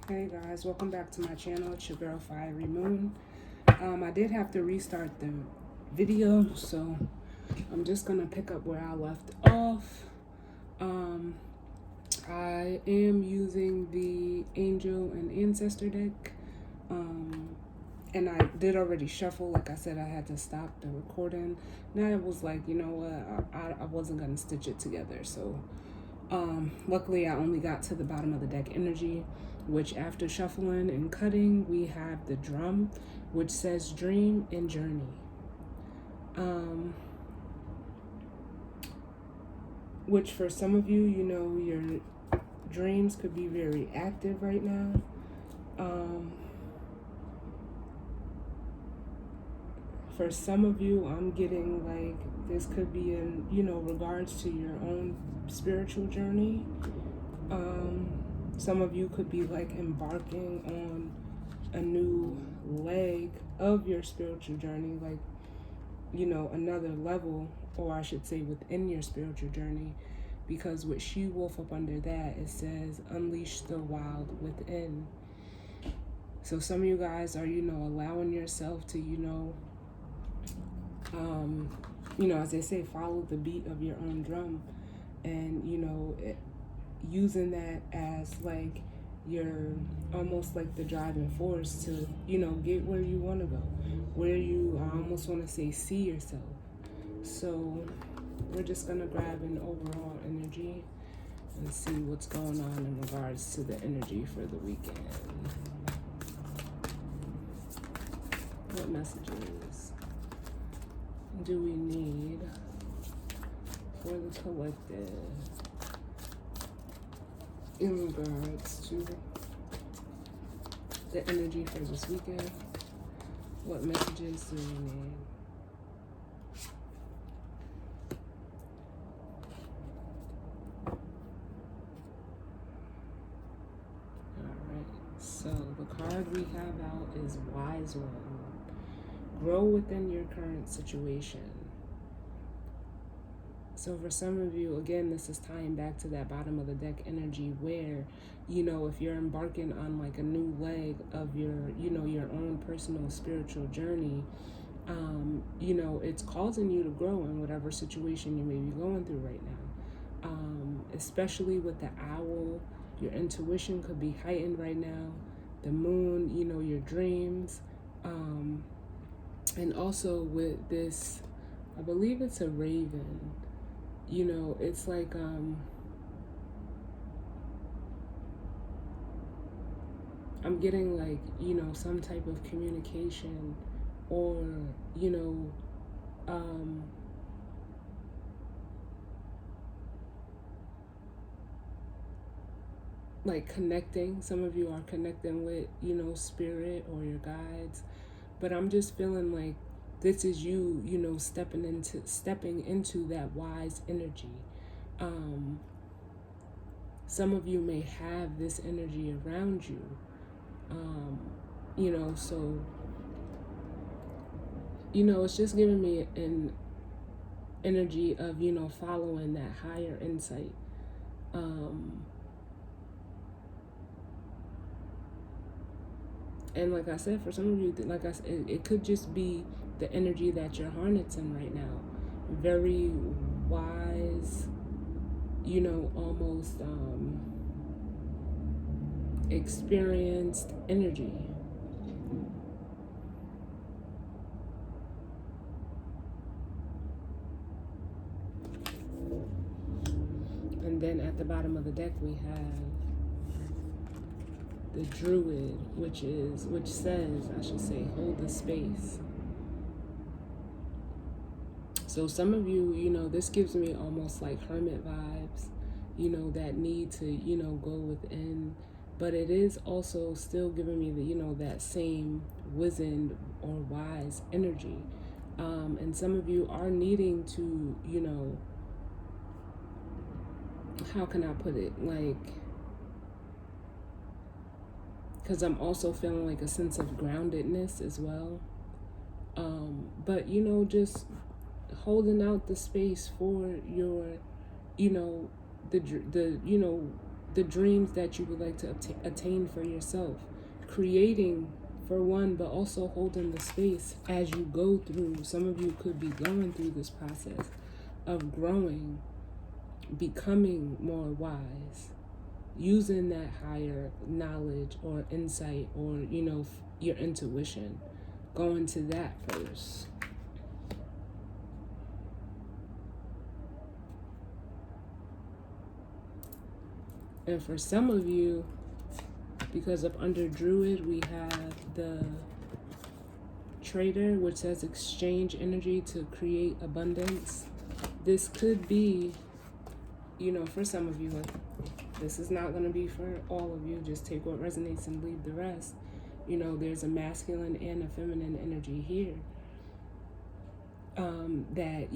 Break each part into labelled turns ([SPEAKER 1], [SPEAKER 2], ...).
[SPEAKER 1] Hey guys, welcome back to my channel. It's your girl Fiery Moon. I did have to restart the video, so I'm just gonna pick up where I left off. I am using the Angel and Ancestor deck, and I did already shuffle. Like I said, I had to stop the recording. Now I was like, you know what, I wasn't gonna stitch it together, so luckily I only got to the bottom of the deck energy, which after shuffling and cutting, we have the drum, which says dream and journey. Which for some of you, you know, your dreams could be very active right now. For some of you, I'm getting like this could be in, you know, regards to your own spiritual journey. Some of you could be like embarking on a new leg of your spiritual journey, like, you know, another level, or I should say within your spiritual journey, because with She Wolf up under that, it says unleash the wild within. So some of you guys are, you know, allowing yourself to, you know, as they say, follow the beat of your own drum, and, you know, using that as like your almost like the driving force to, you know, get where you want to go, where you almost want to say see yourself. So we're just gonna grab an overall energy and see what's going on in regards to the energy for the weekend. What messages do we need for the collective in regards to the energy for this weekend? What messages do we need? Alright, so the card we have out is Wise One. Grow within your current situation. So for some of you, again, this is tying back to that bottom of the deck energy where, you know, if you're embarking on like a new leg of your, you know, your own personal spiritual journey, you know, it's causing you to grow in whatever situation you may be going through right now. Especially with the owl, your intuition could be heightened right now. The moon, you know, your dreams. And also with this, I believe it's a raven. You know, it's like I'm getting like, you know, some type of communication, or, you know, like connecting. Some of you are connecting with, you know, spirit or your guides, but I'm just feeling like this is you, you know, stepping into that wise energy. Some of you may have this energy around you, you know, so, you know, it's just giving me an energy of, you know, following that higher insight. And like I said, for some of you, like I said, it could just be the energy that you're harnessing right now. Very wise, you know, almost experienced energy. And then at the bottom of the deck we have the Druid, which says, I should say, hold the space. So some of you, you know, this gives me almost like hermit vibes, you know, that need to, you know, go within, but it is also still giving me the, you know, that same wizened or wise energy. And some of you are needing to, you know, how can I put it? Like, because I'm also feeling like a sense of groundedness as well. But, you know, just holding out the space for your, you know, the you know, the dreams that you would like to attain for yourself, creating for one, but also holding the space as you go through. Some of you could be going through this process of growing, becoming more wise, using that higher knowledge or insight or, your intuition. Going to that first. And for some of you, because of under Druid, we have the Trader, which says exchange energy to create abundance. This could be, for some of you, this is not going to be for all of you. Just take what resonates and leave the rest. There's a masculine and a feminine energy here that,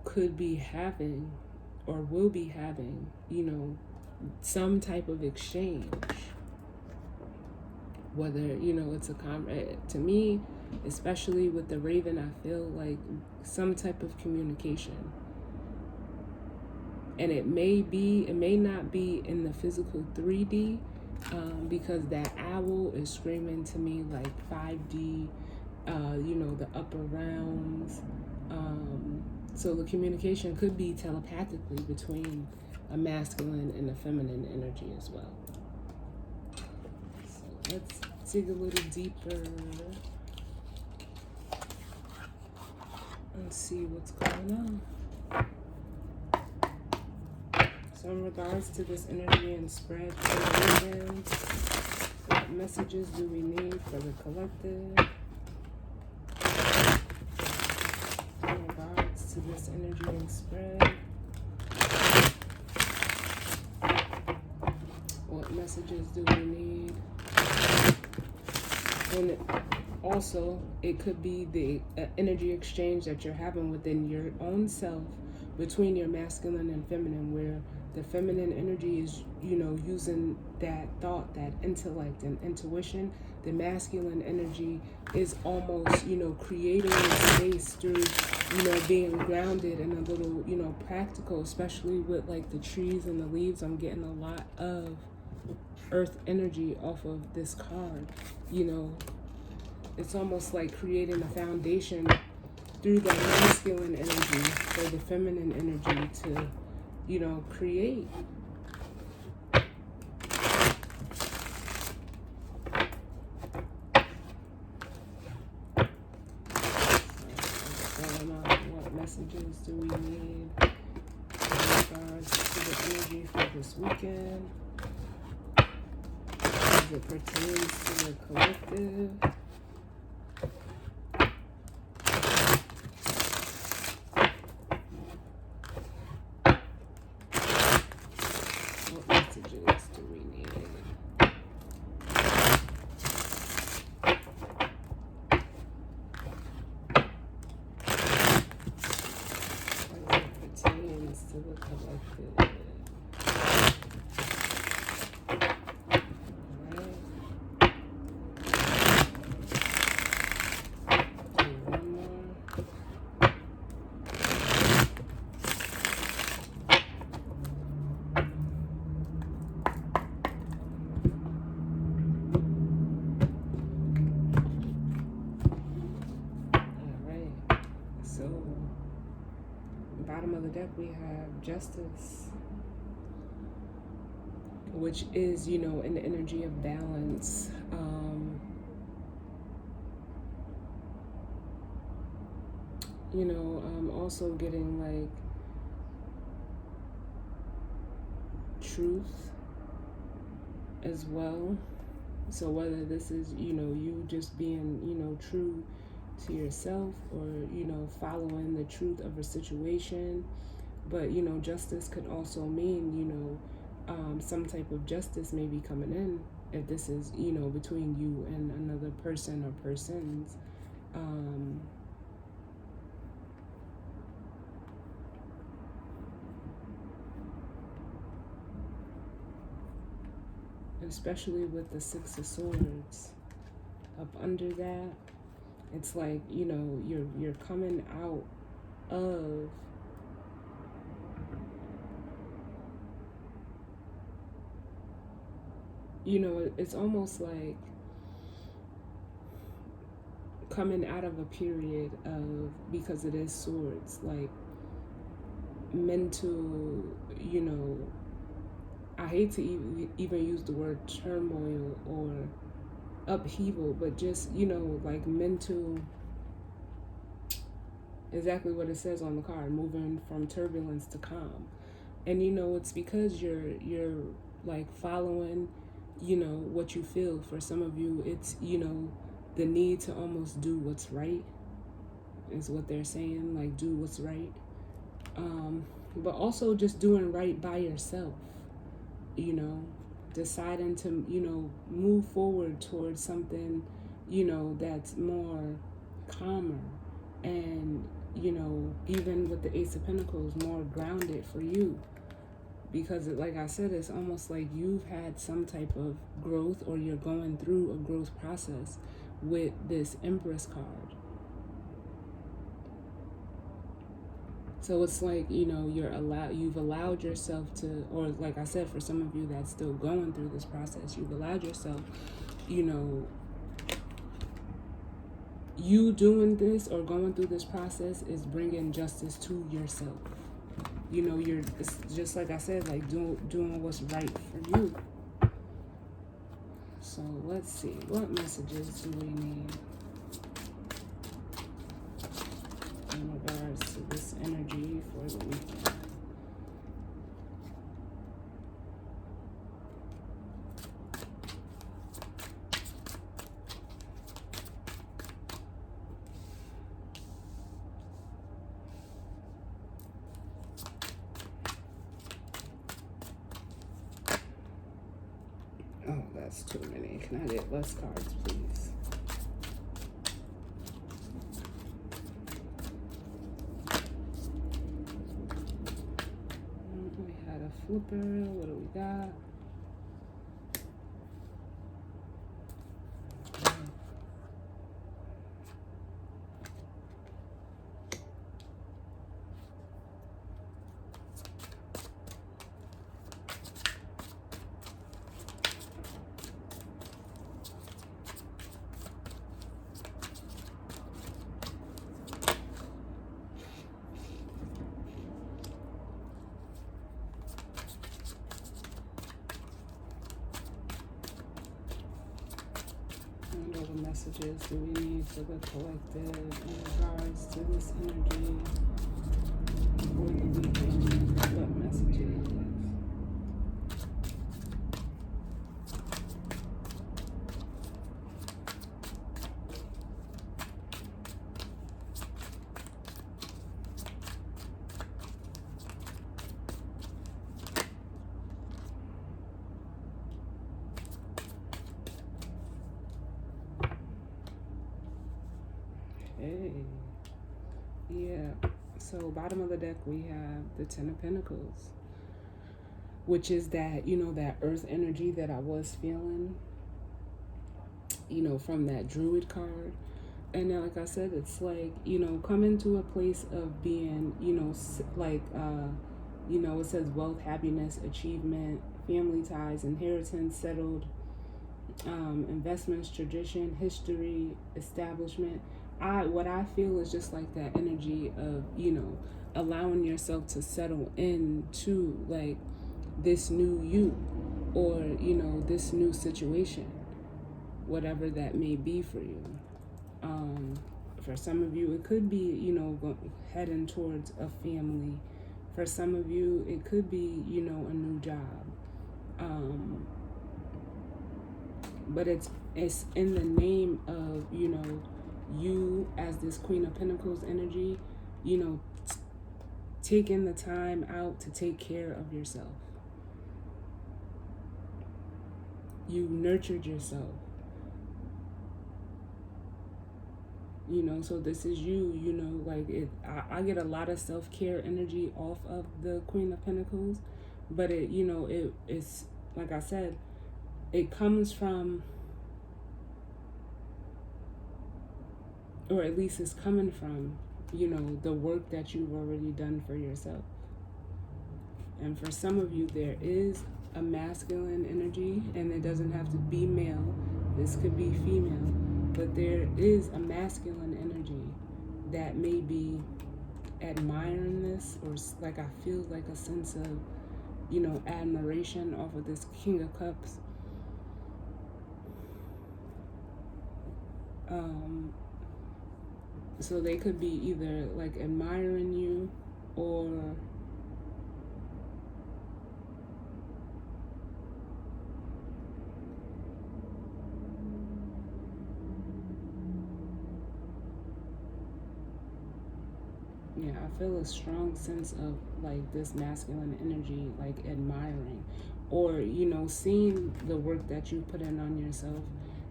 [SPEAKER 1] could be having or will be having, some type of exchange. Whether, it's a to me, especially with the Raven, I feel like some type of communication. And it may not be in the physical 3D, because that owl is screaming to me like 5D, the upper realms. So the communication could be telepathically between a masculine and a feminine energy as well. So let's dig a little deeper and see what's going on. So in regards to this energy and spread for the weekend, what messages do we need for the collective? In regards to this energy and spread, what messages do we need? And also, it could be the energy exchange that you're having within your own self between your masculine and feminine, where the feminine energy is, using that thought, that intellect and intuition. The masculine energy is almost, creating a space through, being grounded and a little, practical, especially with like the trees and the leaves. I'm getting a lot of earth energy off of this card. It's almost like creating a foundation through that masculine energy for the feminine energy to, create. What messages do we need in regards to the energy for this weekend as it pertains to the collective? To the collective. Bottom of the deck, we have Justice, which is, an energy of balance. I'm also getting like truth as well. So whether this is, you just being, true to yourself or, following the truth of a situation. But, justice could also mean, some type of justice may be coming in if this is, between you and another person or persons. Especially with the Six of Swords up under that, it's like, you're coming out of you know, it's almost like coming out of a period of, because it is swords, like mental, you know, I hate to even use the word turmoil or upheaval, but just, you know, like mental, exactly what it says on the card, moving from turbulence to calm. And you know, it's because you're like following, you know, what you feel. For some of you, it's, you know, the need to almost do what's right is what they're saying, like do what's right. But also just doing right by yourself, you know, deciding to, you know, move forward towards something, you know, that's more calmer, and, you know, even with the Ace of Pentacles, more grounded for you. Because like I said, it's almost like you've had some type of growth, or you're going through a growth process with this Empress card. So it's like, you know, you've allowed yourself to, or like I said, for some of you that's still going through this process, you've allowed yourself, you know, you doing this or going through this process is bringing justice to yourself. You know, it's just like I said, like doing what's right for you. So let's see, what messages do we need in regards to this energy for the weekend? Oh, that's too many. Can I get less cards, please? We had a flipper. What do we got? What other messages do we need for the collective in regards to this energy for the weekend? What messages? Hey, yeah. So bottom of the deck, we have the Ten of Pentacles, which is that, you know, that earth energy that I was feeling, you know, from that Druid card. And then, like I said, it's like, you know, coming to a place of being, you know, like, you know, it says wealth, happiness, achievement, family ties, inheritance, settled, investments, tradition, history, establishment. What I feel is just like that energy of, you know, allowing yourself to settle into like this new you, or, you know, this new situation, whatever that may be for you. For some of you, it could be, you know, heading towards a family. For some of you, it could be, you know, a new job. But it's in the name of, you know, you as this Queen of Pentacles energy, you know, taking the time out to take care of yourself. You nurtured yourself. You know, so this is you, you know, like I get a lot of self-care energy off of the Queen of Pentacles, but it, you know, it's, like I said, it comes from, or at least it's coming from, you know, the work that you've already done for yourself. And for some of you, there is a masculine energy, and it doesn't have to be male. This could be female, but there is a masculine energy that may be admiring this, or like I feel like a sense of, admiration off of this King of Cups. So they could be either like admiring you, or yeah, I feel a strong sense of like this masculine energy, like admiring, or seeing the work that you put in on yourself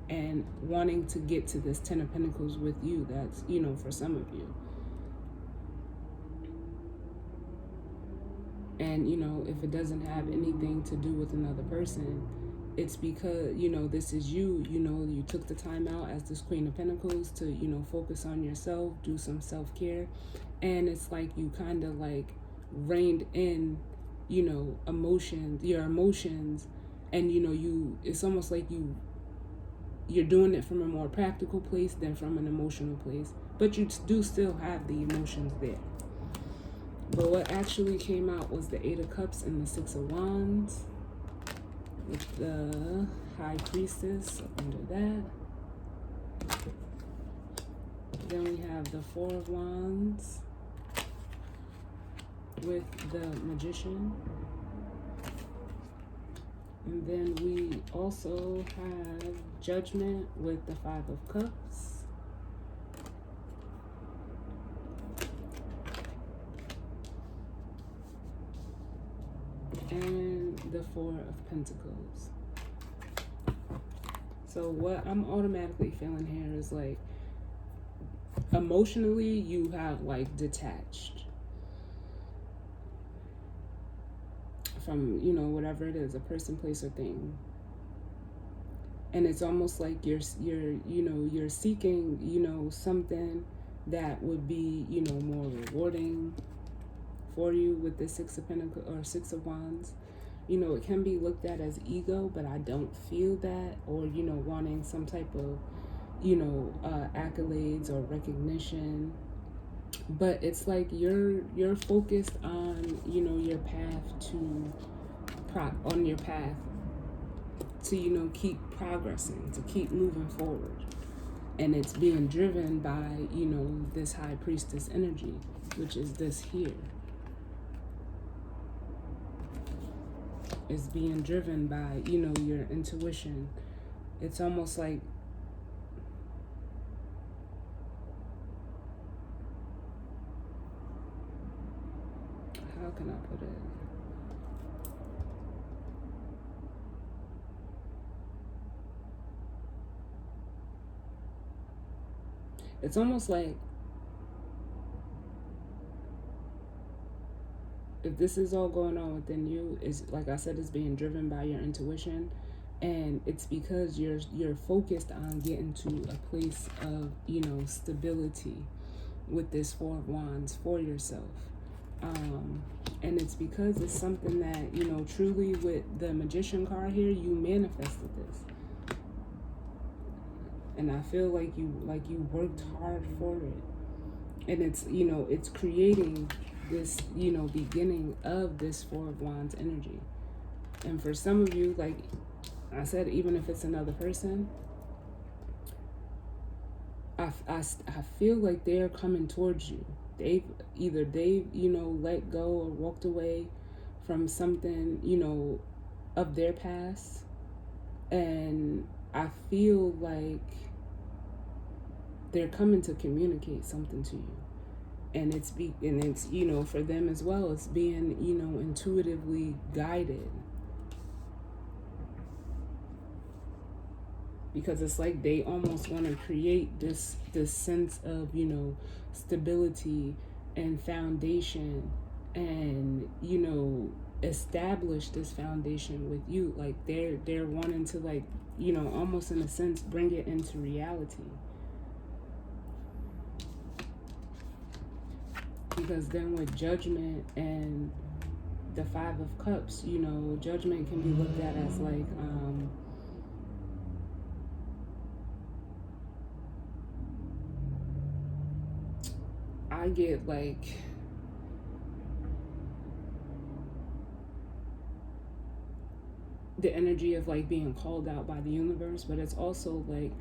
[SPEAKER 1] and wanting to get to this 10 of Pentacles with you. That's, for some of you. And, if it doesn't have anything to do with another person, it's because, this is you, you took the time out as this Queen of Pentacles to, focus on yourself, do some self-care. And it's like you kind of like reined in, your emotions. And, it's almost like you're doing it from a more practical place than from an emotional place. But you do still have the emotions there. But what actually came out was the 8 of Cups and the 6 of Wands, with the High Priestess under that. Then we have the 4 of Wands with the Magician. And then we also have Judgment with the 5 of Cups. And the 4 of Pentacles. So what I'm automatically feeling here is like, emotionally, you have like detached from, whatever it is, a person, place, or thing. And it's almost like you're seeking, something that would be, more rewarding for you with the 6 of Pentacles or 6 of Wands. It can be looked at as ego, but I don't feel that, or, wanting some type of, accolades or recognition. But it's like you're focused on, your path to keep progressing, to keep moving forward. And it's being driven by, this High Priestess energy, which is this here. It's being driven by, your intuition. It's almost like, how can I put it? It's almost like, if this is all going on within you, is like I said, it's being driven by your intuition, and it's because you're focused on getting to a place of, stability with this 4 of Wands for yourself. And it's because it's something that, truly with the Magician card here, you manifested this. And I feel like you worked hard for it. And it's, it's creating this, beginning of this 4 of Wands energy. And for some of you, like I said, even if it's another person, I feel like they're coming towards you. They've let go or walked away from something, of their past. And I feel like they're coming to communicate something to you. And it's for them as well, it's being, intuitively guided. Because it's like they almost want to create this sense of, stability and foundation, and, establish this foundation with you. Like they're wanting to, like, almost in a sense, bring it into reality. Because then with Judgment and the Five of Cups, you know, Judgment can be looked at as like, I get like, the energy of like being called out by the universe, but it's also like,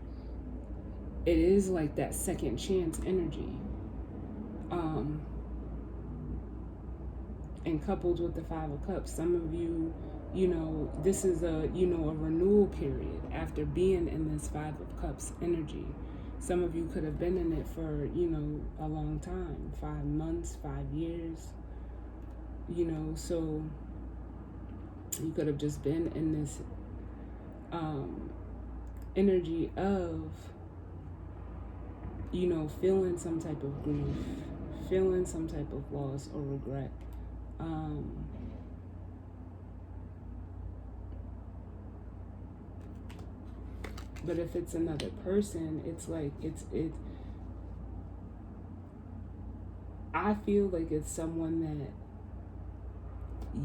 [SPEAKER 1] it is like that second chance energy. And coupled with the Five of Cups, some of you, you know, this is a, you know, a renewal period after being in this Five of Cups energy. Some of you could have been in it for, you know, a long time, 5 months, 5 years, you know, so you could have just been in this energy of, you know, feeling some type of grief, feeling some type of loss or regret. But if it's another person, it's like, I feel like it's someone that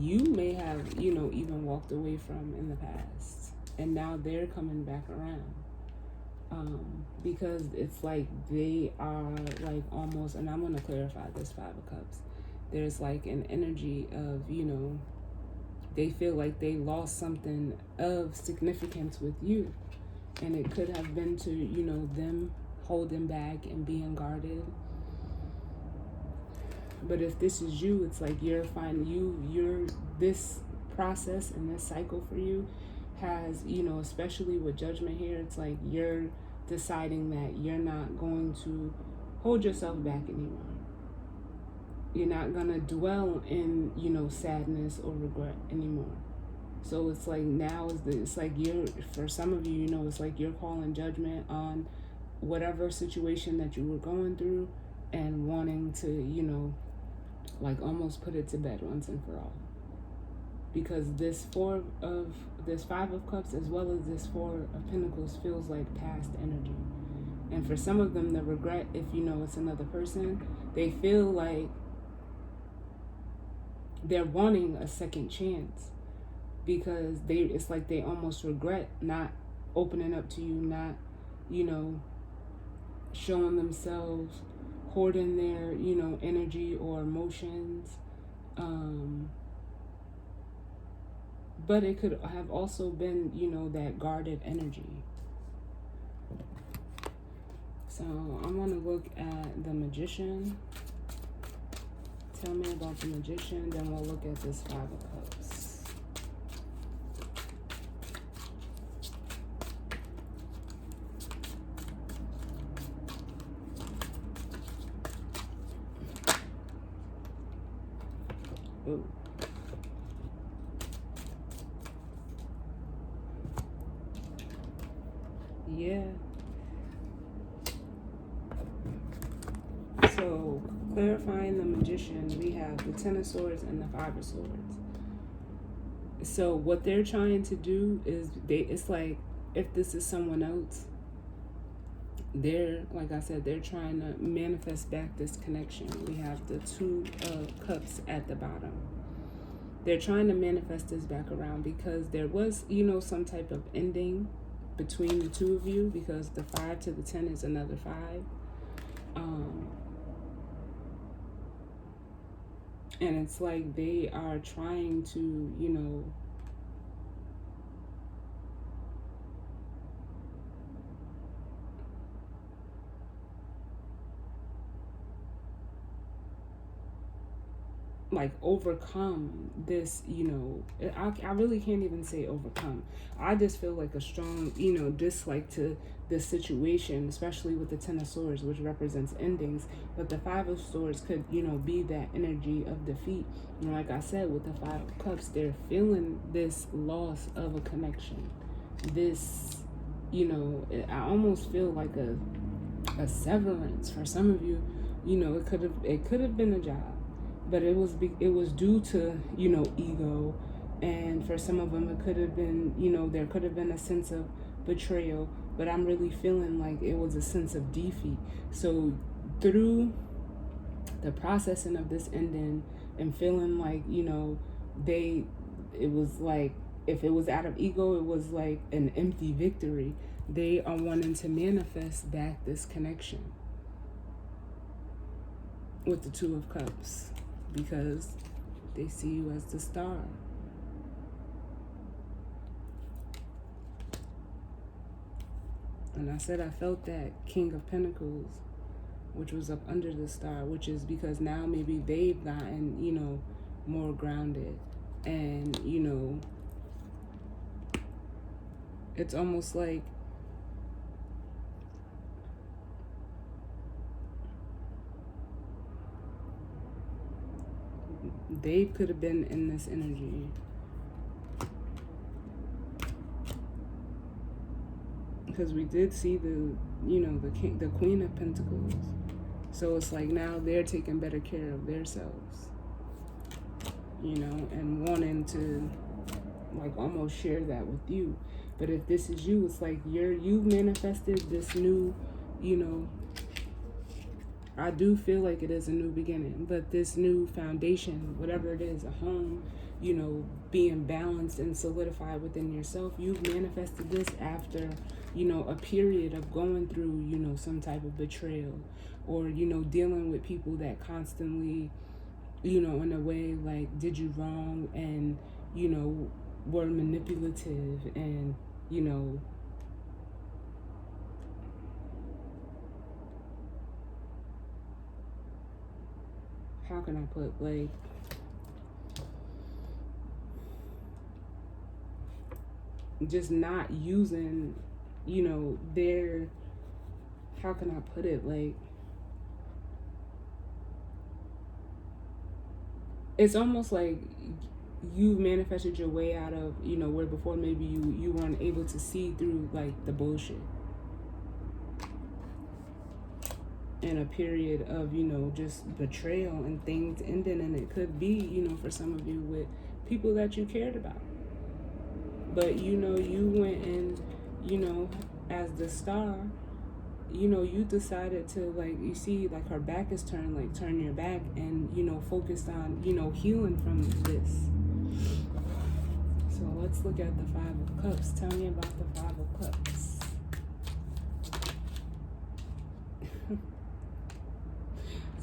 [SPEAKER 1] you may have, you know, even walked away from in the past, and now they're coming back around. Because it's like they are like almost, and I'm going to clarify this Five of Cups, there's like an energy of, you know, they feel like they lost something of significance with you, and it could have been to, you know, them holding back and being guarded. But if this is you, it's like you're this process and this cycle for you has, you know, especially with Judgment here, it's like you're deciding that you're not going to hold yourself back anymore. You're not going to dwell in, you know, sadness or regret anymore. So it's like now it's like for some of you, you know, it's like you're calling judgment on whatever situation that you were going through and wanting to, you know, like almost put it to bed once and for all. Because this Five of Cups as well as this Four of Pentacles feels like past energy. And for some of them, the regret, if you know it's another person, they feel like they're wanting a second chance, because it's like they almost regret not opening up to you, not, you know, showing themselves, hoarding their, you know, energy or emotions. But it could have also been, you know, that guarded energy. So I want to look at the Magician. Tell me about the Magician, then we'll look at this Five of Cups. Ooh. Yeah. So, clarifying the Magician, we have the Ten of Swords and the Five of Swords. So, what they're trying to do is, it's like, if this is someone else, like I said, they're trying to manifest back this connection. We have the Two of Cups at the bottom. They're trying to manifest this back around because there was, you know, some type of ending between the two of you, because the 5 to the 10 is another 5. And it's like they are trying to, you know, like overcome this, you know, I really can't even say overcome. I just feel like a strong, you know, dislike to this situation, especially with the Ten of Swords, which represents endings. But the Five of Swords could, you know, be that energy of defeat. And like I said, with the Five of Cups, they're feeling this loss of a connection. This, you know, I almost feel like a severance for some of you. You know, it could have been a job, but it was due to, you know, ego. And for some of them, it could have been, you know, there could have been a sense of betrayal, but I'm really feeling like it was a sense of defeat. So through the processing of this ending and feeling like, you know, it was like, if it was out of ego, it was like an empty victory. They are wanting to manifest back this connection with the Two of Cups because they see you as the star. And I said I felt that King of Pentacles, which was up under the star, which is because now maybe they've gotten, more grounded. And, it's almost like they could have been in this energy. Because we did see the Queen of Pentacles. So it's like now they're taking better care of themselves, and wanting to like almost share that with you. But if this is you, it's like you've manifested this new, I do feel like it is a new beginning, but this new foundation, whatever it is, a home, being balanced and solidified within yourself, you've manifested this after, a period of going through, some type of betrayal or, dealing with people that constantly, in a way like did you wrong and, were manipulative and, how can I put, like, just not using, their, how can I put it, like, it's almost like you manifested your way out of, where before maybe you weren't able to see through, like, the bullshit. In a period of, just betrayal and things ending, and it could be, for some of you with people that you cared about. But, you went and, as the star, you decided to, like, you see, like, her back is turned, like, turn your back and, focused on, healing from this. So let's look at the Five of Cups. Tell me about the Five of Cups.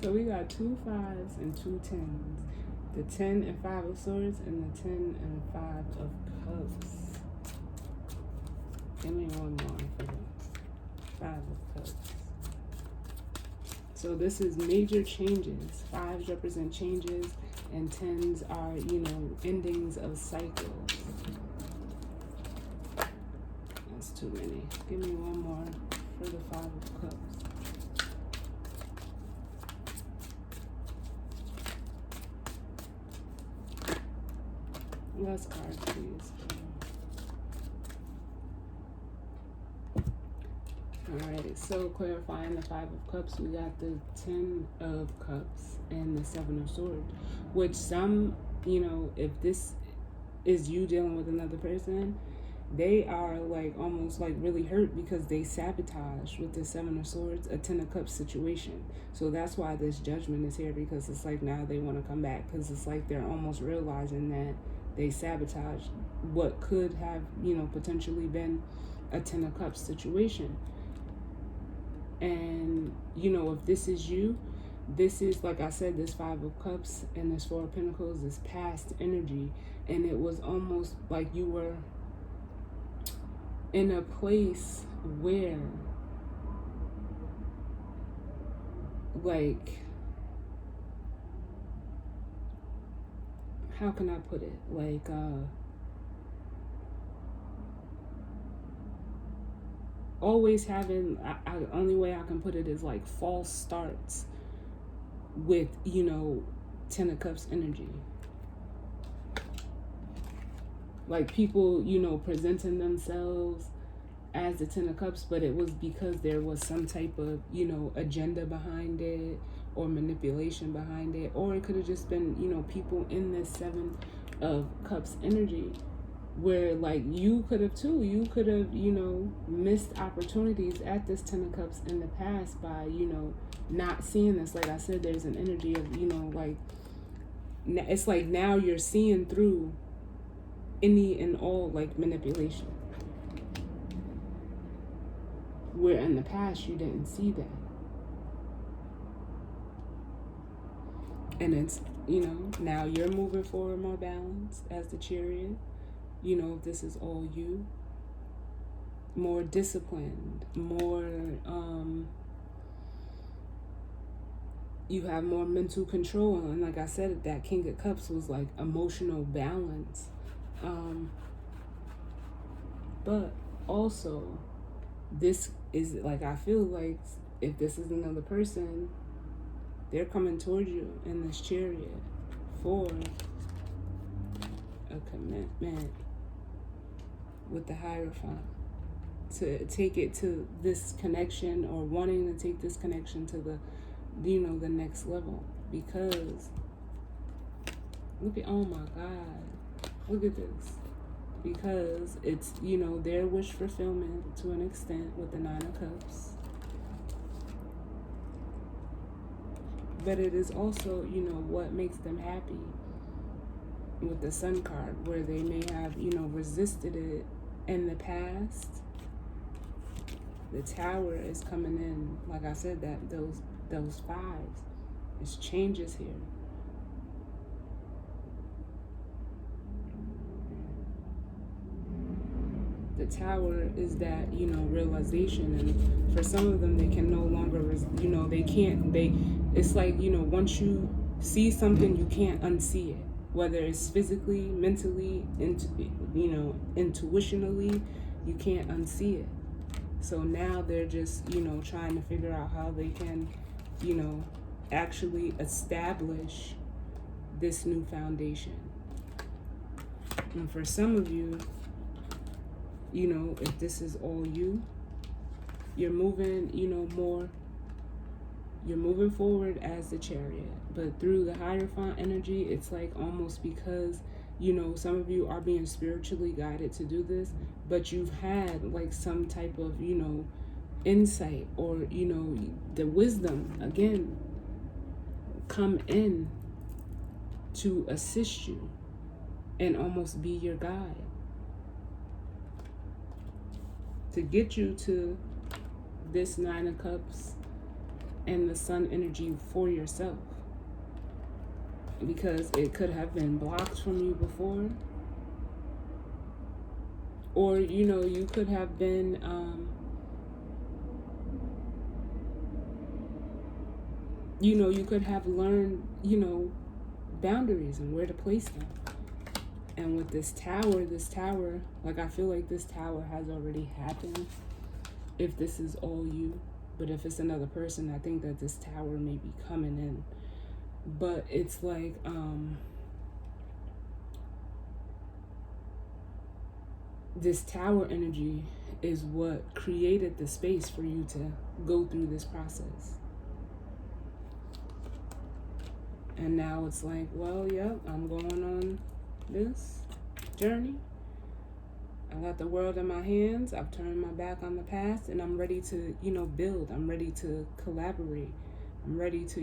[SPEAKER 1] So we got 2 5s and 2 10s. The 10 and 5 of Swords and the 10 and 5 of Cups. Give me one more for the 5 of Cups. So this is major changes. 5s represent changes and 10s are, endings of cycles. That's too many. Give me one more for the 5 of Cups. Last card, please. Alright, so clarifying the 5 of Cups, we got the 10 of Cups and the 7 of Swords, which some, if this is you dealing with another person, they are like almost like really hurt because they sabotage with the 7 of Swords, a 10 of Cups situation. So that's why this judgment is here, because it's like now they want to come back, because it's like they're almost realizing that they sabotaged what could have, potentially been a 10 of Cups situation. And, if this is you, this is, like I said, this 5 of Cups and this 4 of Pentacles is past energy. And it was almost like you were in a place where, like, how can I put it? Like, always having, the only way I can put it is like false starts with, 10 of Cups energy. Like people, presenting themselves as the 10 of Cups, but it was because there was some type of, agenda behind it or manipulation behind it. Or it could have just been, people in this 7 of Cups energy where like you could have too. You could have, missed opportunities at this 10 of Cups in the past by, not seeing this. Like I said, there's an energy of, like It's like now you're seeing through any and all like manipulation, where in the past you didn't see that. And it's, now you're moving forward more balanced as the Chariot. If this is all you, more disciplined, more, you have more mental control. And like I said, that King of Cups was like emotional balance. But also, this is like, I feel like if this is another person, they're coming towards you in this Chariot for a commitment with the Hierophant, to take it to this connection, or wanting to take this connection to the next level. Because oh my God, look at this. Because it's, their wish fulfillment to an extent with the Nine of Cups. But it is also, what makes them happy with the Sun card, where they may have, resisted it in the past. The Tower is coming in. Like I said, that those fives, it's changes here. The Tower is that, realization. And for some of them, they can no longer, it's like, once you see something, you can't unsee it. Whether it's physically, mentally, intuitionally, you can't unsee it. So now they're just, trying to figure out how they can, actually establish this new foundation. And for some of you, if this is all you, you're moving, you're moving forward as the Chariot. But through the Hierophant energy, it's like almost because, some of you are being spiritually guided to do this, but you've had like some type of, insight, or, the wisdom, again, come in to assist you and almost be your guide, to get you to this Nine of Cups and the Sun energy for yourself. Because it could have been blocked from you before. Or, you could have been, you could have learned, boundaries and where to place them. And with this tower, like I feel like this tower has already happened, if this is all you. But if it's another person, I think that this tower may be coming in. But it's like, this tower energy is what created the space for you to go through this process. And now it's like, well, yep, I'm going on this journey. I got the world in my hands. I've turned my back on the past, and I'm ready to, build. I'm ready to collaborate. I'm ready to,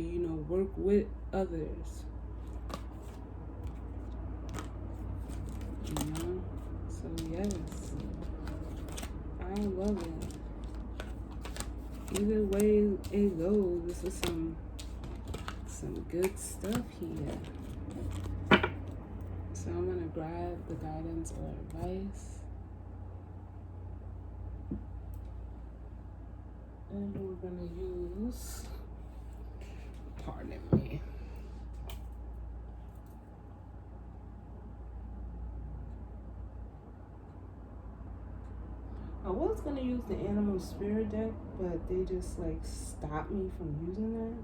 [SPEAKER 1] work with others. So yes, I love it. Either way it goes, this is some good stuff here. So I'm gonna grab the guidance or advice, and we're gonna use, pardon me, I was gonna use the Animal Spirit deck, but they just like stopped me from using that.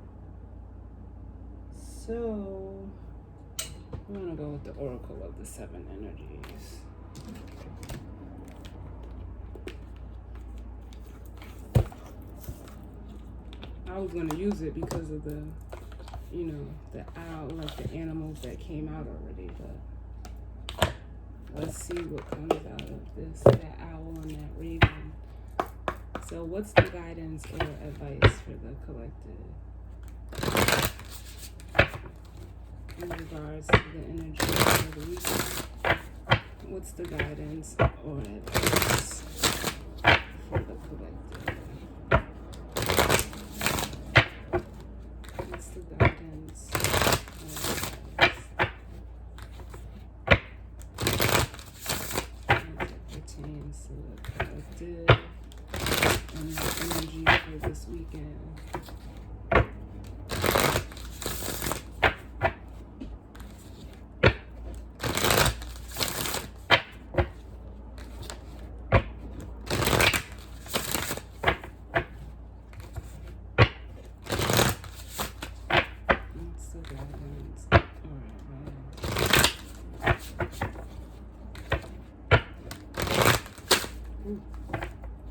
[SPEAKER 1] So I'm gonna go with the Oracle of the Seven Energies. I was gonna use it because of the, the owl, like the animals that came out already, but let's see what comes out of this, that owl and that raven. So what's the guidance or advice for the collective? in regards to the energy of the weekend. What's the guidance or advice for the collective? What's the guidance or advice as it pertains to the collective and the energy for this weekend?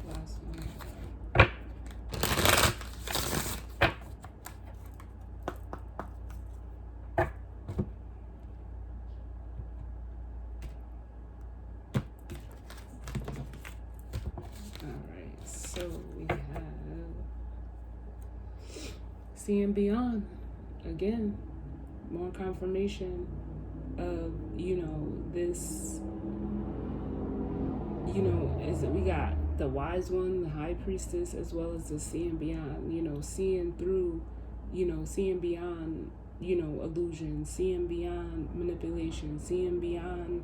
[SPEAKER 1] Last one. Alright, so we have seeing beyond. Again, more confirmation of, this, is that we got the wise one, the high priestess, as well as the seeing beyond, seeing through, seeing beyond, illusion, seeing beyond manipulation, seeing beyond,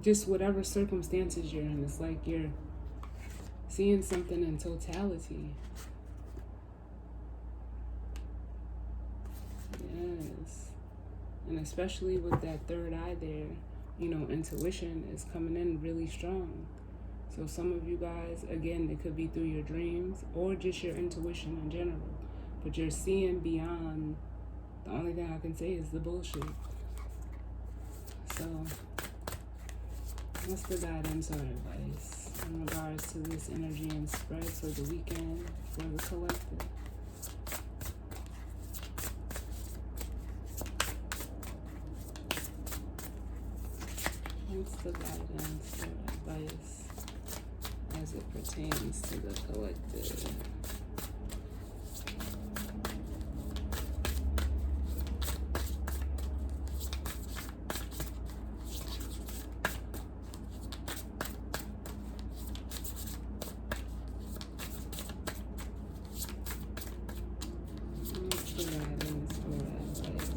[SPEAKER 1] just whatever circumstances you're in. It's like you're seeing something in totality. Yes. And especially with that third eye there, intuition is coming in really strong. So some of you guys, again, it could be through your dreams or just your intuition in general. But you're seeing beyond. The only thing I can say is the bullshit. So what's the guidance or advice in regards to this energy and spreads for the weekend for the collective? What's the guidance or advice as it pertains to the collective? What's the guidance or advice?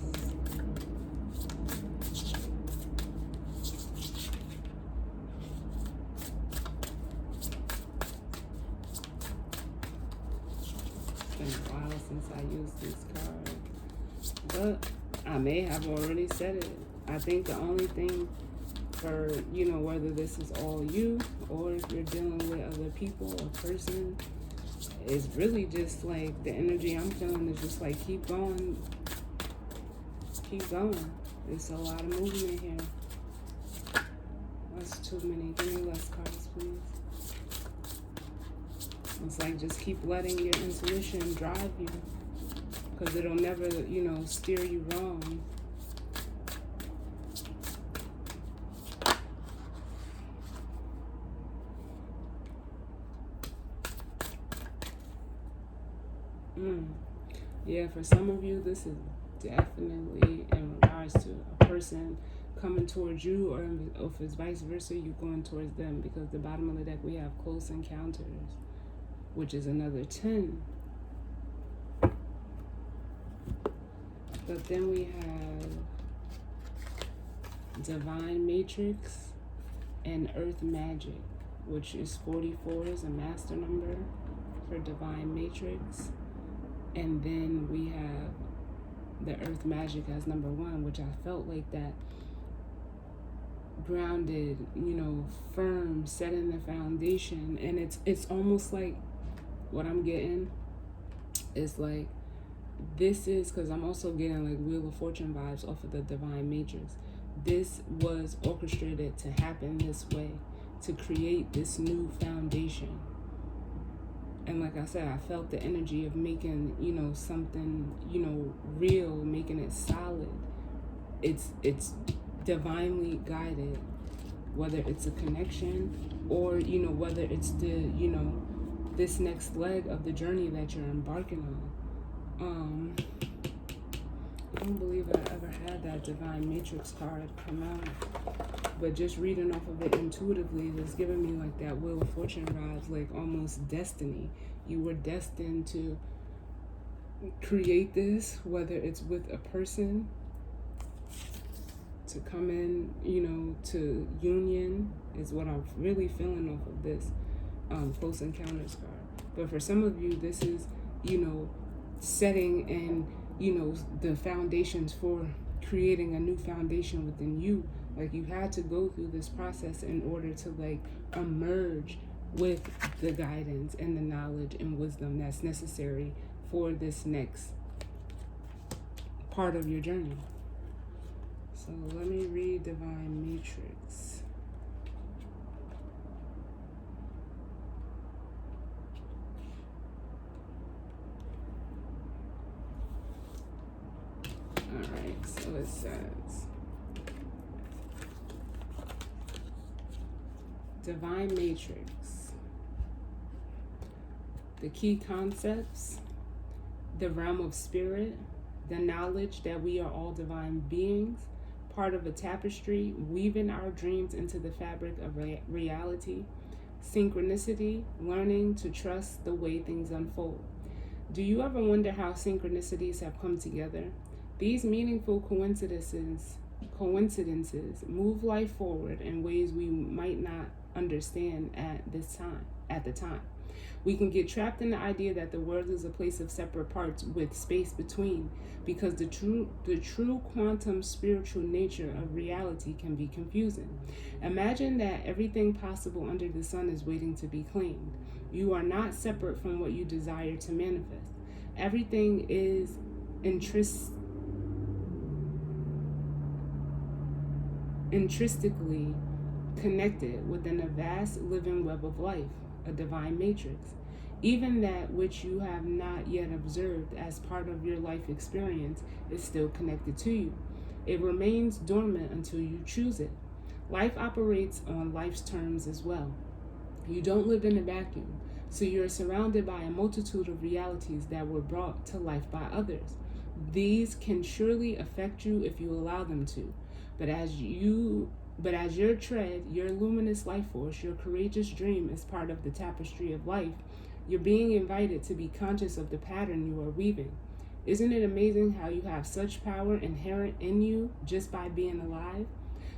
[SPEAKER 1] Been a while since I used this card, but I may have already said it. I think the only thing for, whether this is all you or if you're dealing with other people or person, is really just like the energy I'm feeling is just like keep going. Keep going. There's a lot of movement here. That's too many. Give me less cards, please. It's like just keep letting your intuition drive you, because it'll never, steer you wrong. Yeah, for some of you, this is definitely in regards to a person coming towards you, or if it's vice versa, you going towards them, because the bottom of the deck, we have close encounters, which is another 10. But then we have Divine Matrix and Earth Magic, which is 44 is a master number for Divine Matrix. And then we have the Earth Magic as number 1, which I felt like that grounded, firm, setting the foundation. And it's almost like what I'm getting is like, this is, because I'm also getting like Wheel of Fortune vibes off of the Divine Matrix. This was orchestrated to happen this way, to create this new foundation. And like I said, I felt the energy of making, something, real, making it solid. It's divinely guided, whether it's a connection or, whether it's the, this next leg of the journey that you're embarking on. I don't believe I ever had that Divine Matrix card come out. But just reading off of it intuitively was giving me like that Wheel of Fortune vibes, like almost destiny. You were destined to create this, whether it's with a person, to come in, to union is what I'm really feeling off of this Close Encounters card. But for some of you, this is, setting and, the foundations for creating a new foundation within you. Like you had to go through this process in order to like emerge with the guidance and the knowledge and wisdom that's necessary for this next part of your journey. So let me read Divine Matrix. Alright, so it says, Divine Matrix, the key concepts, the realm of spirit, the knowledge that we are all divine beings, part of a tapestry, weaving our dreams into the fabric of reality, synchronicity, learning to trust the way things unfold. Do you ever wonder how synchronicities have come together? These meaningful coincidences move life forward in ways we might not understand at the time. We can get trapped in the idea that the world is a place of separate parts with space between, because the true quantum spiritual nature of reality can be confusing. Imagine that everything possible under the sun is waiting to be claimed. You are not separate from what you desire to manifest. Everything is intrinsically connected within a vast living web of life, a divine matrix. Even that which you have not yet observed as part of your life experience is still connected to you. It remains dormant until you choose it. Life operates on life's terms as well. You don't live in a vacuum, so you're surrounded by a multitude of realities that were brought to life by others. These can surely affect you if you allow them to. But as your tread, your luminous life force, your courageous dream is part of the tapestry of life, you're being invited to be conscious of the pattern you are weaving. Isn't it amazing how you have such power inherent in you just by being alive?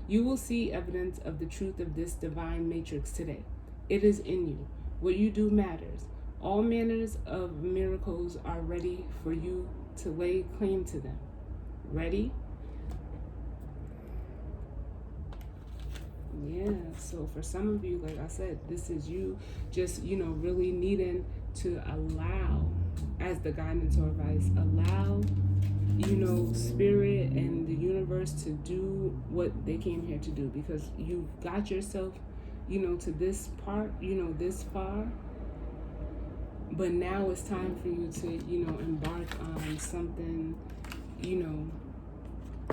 [SPEAKER 1] You will see evidence of the truth of this divine matrix today. It is in you. What you do matters. All manners of miracles are ready for you to lay claim to them. Ready? Yeah, so for some of you, like I said, this is you just, really needing to allow, as the guidance or advice, allow, spirit and the universe to do what they came here to do, because you've got yourself, to this part, this far, but now it's time for you to, embark on something,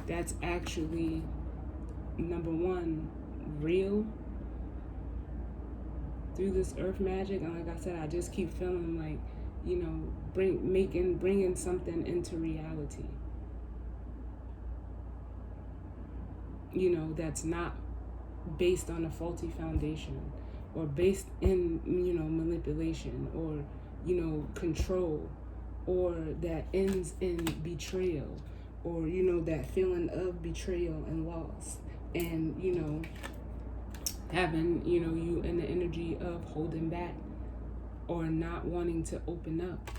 [SPEAKER 1] that's actually, number one, real through this earth magic. And like I said, I just keep feeling like, bringing something into reality, that's not based on a faulty foundation, or based in, manipulation, or, control, or that ends in betrayal, or, that feeling of betrayal and loss, and, having, you in the energy of holding back or not wanting to open up.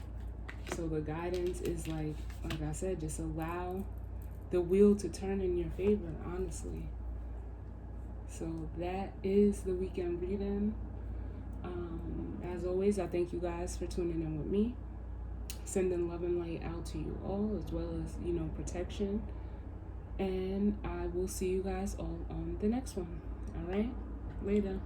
[SPEAKER 1] So the guidance is like I said, just allow the wheel to turn in your favor, honestly. So that is the weekend reading. As always, I thank you guys for tuning in with me. Sending love and light out to you all, as well as, protection. And I will see you guys all on the next one. All right? Later.